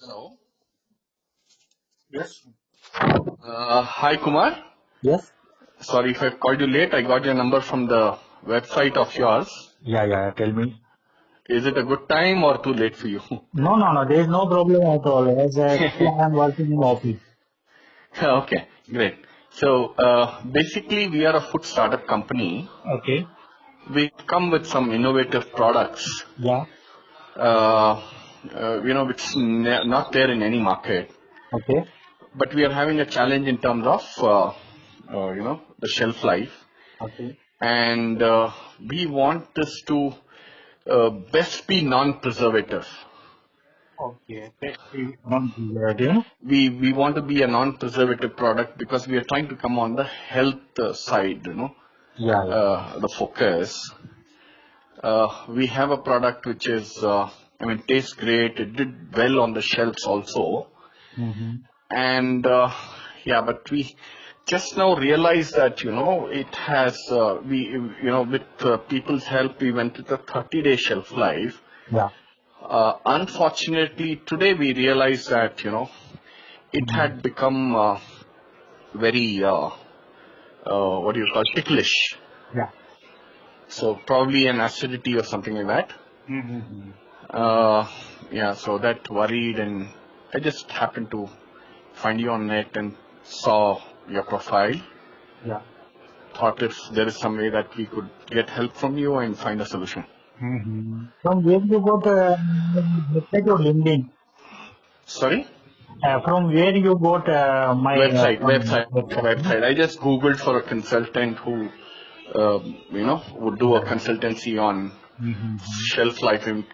Hello. Yes. Hi, Kumar. Yes. Sorry if I called you late. I got your number from the website of yours. Yeah. Tell me. Is it a good time or too late for you? No. There is no problem at all. As I am working in office. Okay, great. So basically, we are a food startup company. Okay. We come with some innovative products, Yeah. which is not there in any market. Okay. But we are having a challenge in terms of, the shelf life. Okay. And we want this to best be non-preservative. Okay. Non-preservative. We want to be a non-preservative product because we are trying to come on the health side, Yeah. the focus. We have a product which is, tastes great. It did well on the shelves also. Mm-hmm. And but we just now realized that, it has, with people's help, we went with a 30-day shelf life. Yeah. Unfortunately, today we realized that, it had become very, what do you call, ticklish. Yeah. So probably an acidity or something like that. Mm-hmm. So that worried, and I just happened to find you on net and saw your profile. Yeah. Thought if there is some way that we could get help from you and find a solution. Mm-hmm. From where you got website or LinkedIn? Sorry? From where you got my Website. I just Googled for a consultant who, would do a consultancy on Mm-hmm. shelf life improvement.